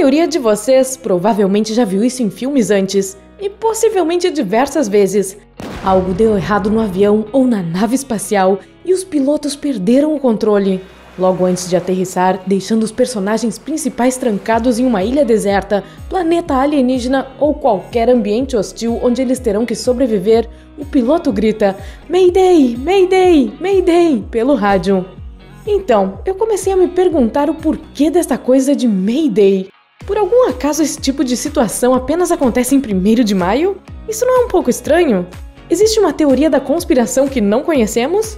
maioria de vocês provavelmente já viu isso em filmes antes, e possivelmente diversas vezes. Algo deu errado no avião ou na nave espacial e os pilotos perderam o controle. Logo antes de aterrissar, deixando os personagens principais trancados em uma ilha deserta, planeta alienígena ou qualquer ambiente hostil onde eles terão que sobreviver, o piloto grita "Mayday! Mayday! Mayday!" pelo rádio. Então, eu comecei a me perguntar o porquê desta coisa de Mayday. Por algum acaso esse tipo de situação apenas acontece em 1º de maio? Isso não é um pouco estranho? Existe uma teoria da conspiração que não conhecemos?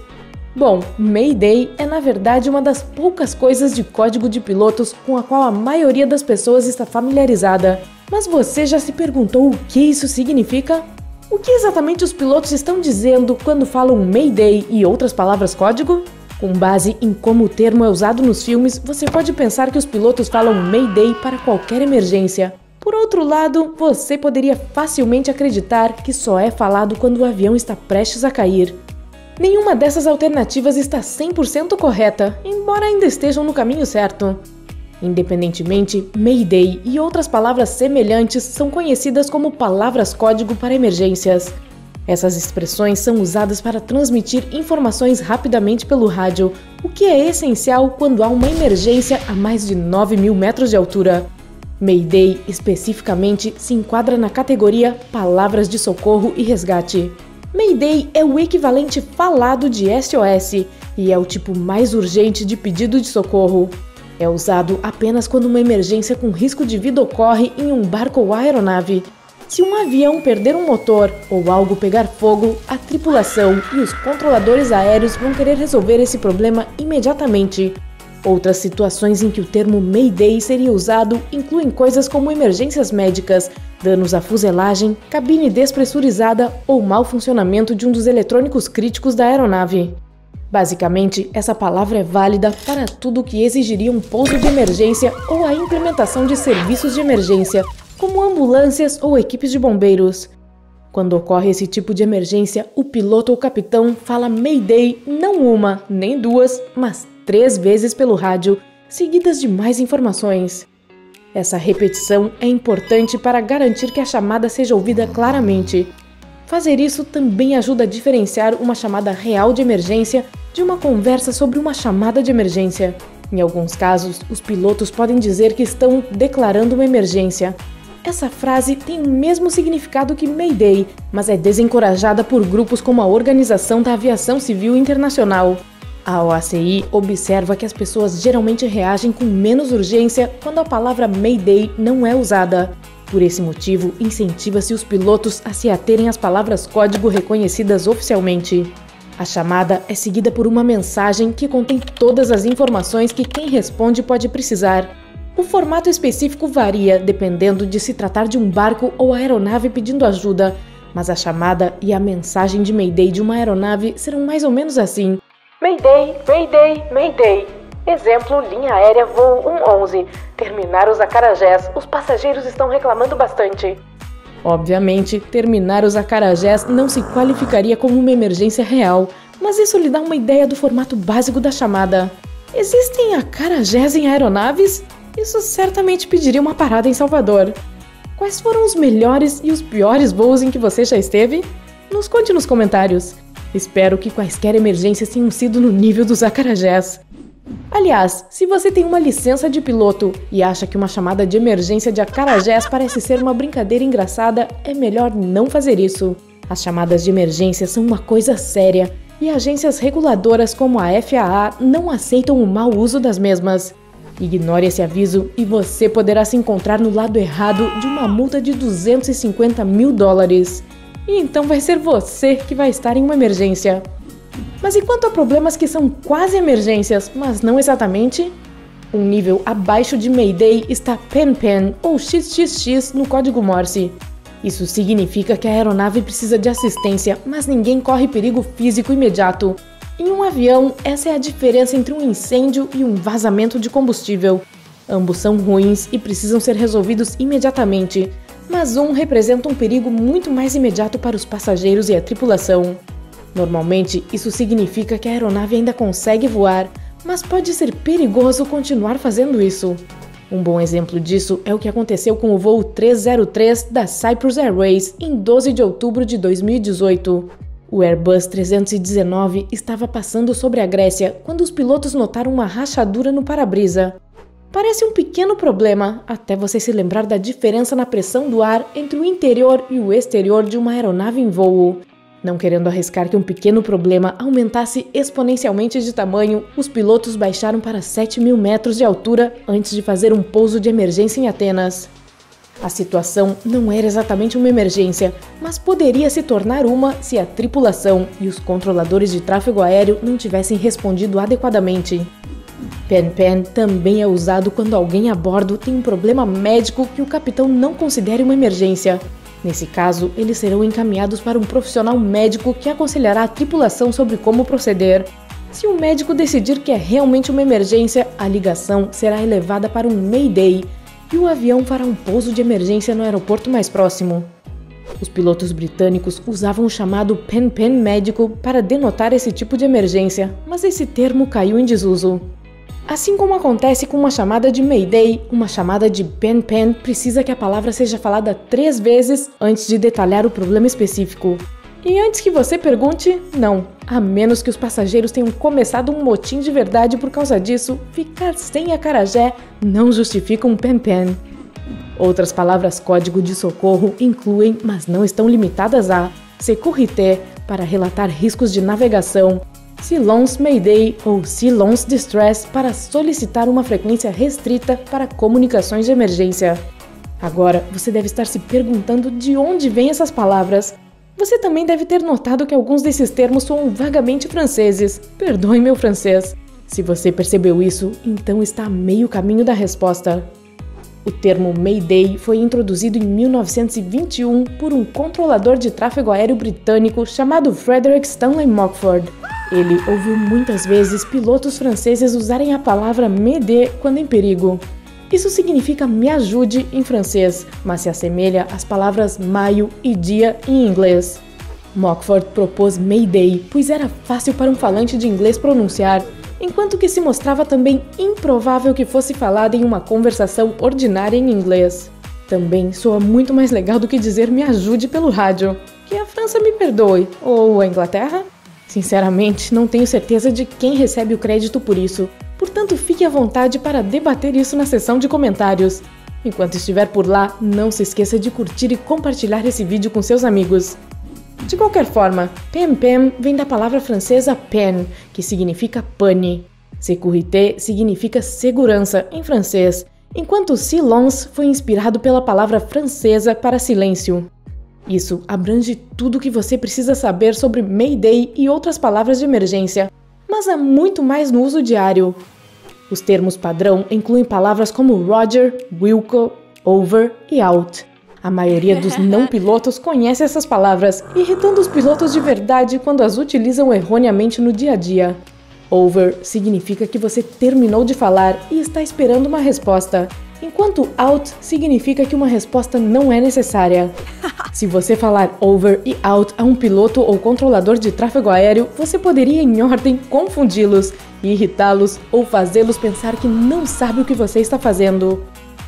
Bom, Mayday é na verdade uma das poucas coisas de código de pilotos com a qual a maioria das pessoas está familiarizada. Mas você já se perguntou o que isso significa? O que exatamente os pilotos estão dizendo quando falam Mayday e outras palavras código? Com base em como o termo é usado nos filmes, você pode pensar que os pilotos falam Mayday para qualquer emergência. Por outro lado, você poderia facilmente acreditar que só é falado quando o avião está prestes a cair. Nenhuma dessas alternativas está 100% correta, embora ainda estejam no caminho certo. Independentemente, Mayday e outras palavras semelhantes são conhecidas como palavras-código para emergências. Essas expressões são usadas para transmitir informações rapidamente pelo rádio, o que é essencial quando há uma emergência a mais de 9.000 metros de altura. Mayday, especificamente, se enquadra na categoria Palavras de Socorro e Resgate. Mayday é o equivalente falado de SOS e é o tipo mais urgente de pedido de socorro. É usado apenas quando uma emergência com risco de vida ocorre em um barco ou aeronave. Se um avião perder um motor ou algo pegar fogo, a tripulação e os controladores aéreos vão querer resolver esse problema imediatamente. Outras situações em que o termo Mayday seria usado incluem coisas como emergências médicas, danos à fuselagem, cabine despressurizada ou mau funcionamento de um dos eletrônicos críticos da aeronave. Basicamente, essa palavra é válida para tudo que exigiria um pouso de emergência ou a implementação de serviços de emergência, como ambulâncias ou equipes de bombeiros. Quando ocorre esse tipo de emergência, o piloto ou capitão fala Mayday não uma, nem duas, mas 3 vezes pelo rádio, seguidas de mais informações. Essa repetição é importante para garantir que a chamada seja ouvida claramente. Fazer isso também ajuda a diferenciar uma chamada real de emergência de uma conversa sobre uma chamada de emergência. Em alguns casos, os pilotos podem dizer que estão declarando uma emergência. Essa frase tem o mesmo significado que Mayday, mas é desencorajada por grupos como a Organização da Aviação Civil Internacional. A OACI observa que as pessoas geralmente reagem com menos urgência quando a palavra Mayday não é usada. Por esse motivo, incentiva-se os pilotos a se aterem às palavras-código reconhecidas oficialmente. A chamada é seguida por uma mensagem que contém todas as informações que quem responde pode precisar. O formato específico varia dependendo de se tratar de um barco ou aeronave pedindo ajuda, mas a chamada e a mensagem de Mayday de uma aeronave serão mais ou menos assim. Mayday, Mayday, Mayday. Exemplo, linha aérea voo 111. Terminar os acarajés, os passageiros estão reclamando bastante. Obviamente, terminar os acarajés não se qualificaria como uma emergência real, mas isso lhe dá uma ideia do formato básico da chamada. Existem acarajés em aeronaves? Isso certamente pediria uma parada em Salvador. Quais foram os melhores e os piores voos em que você já esteve? Nos conte nos comentários. Espero que quaisquer emergências tenham sido no nível dos acarajés. Aliás, se você tem uma licença de piloto e acha que uma chamada de emergência de acarajés parece ser uma brincadeira engraçada, é melhor não fazer isso. As chamadas de emergência são uma coisa séria e agências reguladoras como a FAA não aceitam o mau uso das mesmas. Ignore esse aviso e você poderá se encontrar no lado errado de uma multa de $250.000. E então vai ser você que vai estar em uma emergência. Mas e quanto a problemas que são quase emergências, mas não exatamente? Um nível abaixo de Mayday está PEN-PEN ou XXX no código Morse. Isso significa que a aeronave precisa de assistência, mas ninguém corre perigo físico imediato. Em um avião, essa é a diferença entre um incêndio e um vazamento de combustível. Ambos são ruins e precisam ser resolvidos imediatamente, mas um representa um perigo muito mais imediato para os passageiros e a tripulação. Normalmente, isso significa que a aeronave ainda consegue voar, mas pode ser perigoso continuar fazendo isso. Um bom exemplo disso é o que aconteceu com o voo 303 da Cyprus Airways em 12 de outubro de 2018. O Airbus 319 estava passando sobre a Grécia quando os pilotos notaram uma rachadura no para-brisa. Parece um pequeno problema, até você se lembrar da diferença na pressão do ar entre o interior e o exterior de uma aeronave em voo. Não querendo arriscar que um pequeno problema aumentasse exponencialmente de tamanho, os pilotos baixaram para 7.000 metros de altura antes de fazer um pouso de emergência em Atenas. A situação não era exatamente uma emergência, mas poderia se tornar uma se a tripulação e os controladores de tráfego aéreo não tivessem respondido adequadamente. Pen-pen também é usado quando alguém a bordo tem um problema médico que o capitão não considere uma emergência. Nesse caso, eles serão encaminhados para um profissional médico que aconselhará a tripulação sobre como proceder. Se o médico decidir que é realmente uma emergência, a ligação será elevada para um Mayday e o avião fará um pouso de emergência no aeroporto mais próximo. Os pilotos britânicos usavam o chamado pen-pen médico para denotar esse tipo de emergência, mas esse termo caiu em desuso. Assim como acontece com uma chamada de Mayday, uma chamada de pen-pen precisa que a palavra seja falada 3 vezes antes de detalhar o problema específico. E antes que você pergunte, não, a menos que os passageiros tenham começado um motim de verdade por causa disso, ficar sem acarajé não justifica um pen-pen. Outras palavras código de socorro incluem, mas não estão limitadas a sécurité, para relatar riscos de navegação, Silence Mayday ou Silence Distress para solicitar uma frequência restrita para comunicações de emergência. Agora, você deve estar se perguntando de onde vêm essas palavras. Você também deve ter notado que alguns desses termos soam vagamente franceses. Perdoe meu francês. Se você percebeu isso, então está a meio caminho da resposta. O termo Mayday foi introduzido em 1921 por um controlador de tráfego aéreo britânico chamado Frederick Stanley Mockford. Ele ouviu muitas vezes pilotos franceses usarem a palavra m'aider quando em perigo. Isso significa me ajude em francês, mas se assemelha às palavras maio e dia em inglês. Mockford propôs Mayday, pois era fácil para um falante de inglês pronunciar, enquanto que se mostrava também improvável que fosse falada em uma conversação ordinária em inglês. Também soa muito mais legal do que dizer me ajude pelo rádio. Que a França me perdoe, ou a Inglaterra? Sinceramente, não tenho certeza de quem recebe o crédito por isso, portanto fique à vontade para debater isso na seção de comentários. Enquanto estiver por lá, não se esqueça de curtir e compartilhar esse vídeo com seus amigos. De qualquer forma, pen-pen vem da palavra francesa pen, que significa pane. Sécurité significa segurança em francês, enquanto silence foi inspirado pela palavra francesa para silêncio. Isso abrange tudo o que você precisa saber sobre Mayday e outras palavras de emergência, mas há muito mais no uso diário. Os termos padrão incluem palavras como Roger, Wilco, over e out. A maioria dos não pilotos conhece essas palavras, irritando os pilotos de verdade quando as utilizam erroneamente no dia a dia. Over significa que você terminou de falar e está esperando uma resposta, enquanto out significa que uma resposta não é necessária. Se você falar over e out a um piloto ou controlador de tráfego aéreo, você poderia, em ordem, confundi-los, irritá-los ou fazê-los pensar que não sabe o que você está fazendo.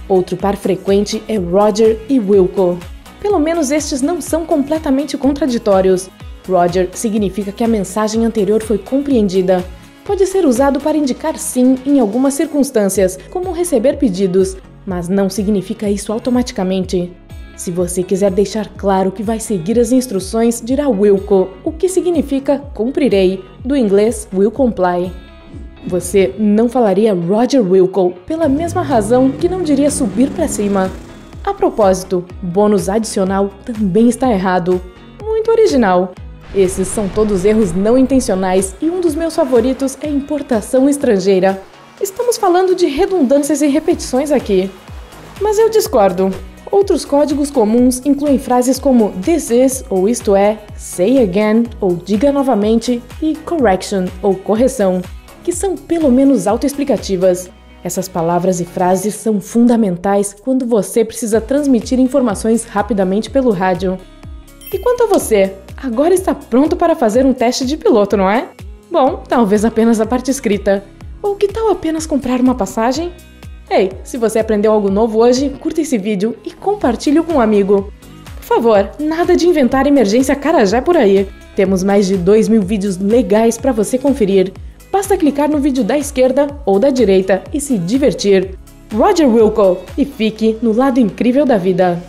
Outro par frequente é Roger e Wilco. Pelo menos estes não são completamente contraditórios. Roger significa que a mensagem anterior foi compreendida. Pode ser usado para indicar sim em algumas circunstâncias, como receber pedidos, mas não significa isso automaticamente. Se você quiser deixar claro que vai seguir as instruções, dirá Wilco, o que significa cumprirei, do inglês will comply. Você não falaria Roger Wilco pela mesma razão que não diria subir para cima. A propósito, bônus adicional também está errado. Muito original. Esses são todos erros não intencionais e um dos meus favoritos é importação estrangeira. Estamos falando de redundâncias e repetições aqui. Mas eu discordo. Outros códigos comuns incluem frases como this is ou isto é, say again ou diga novamente e correction ou correção, que são pelo menos autoexplicativas. Essas palavras e frases são fundamentais quando você precisa transmitir informações rapidamente pelo rádio. E quanto a você, agora está pronto para fazer um teste de piloto, não é? Bom, talvez apenas a parte escrita. Ou que tal apenas comprar uma passagem? Ei, se você aprendeu algo novo hoje, curta esse vídeo e compartilhe com um amigo. Por favor, nada de inventar emergência Carajé por aí. Temos mais de 2.000 vídeos legais para você conferir. Basta clicar no vídeo da esquerda ou da direita e se divertir. Roger Wilco, e fique no lado incrível da vida.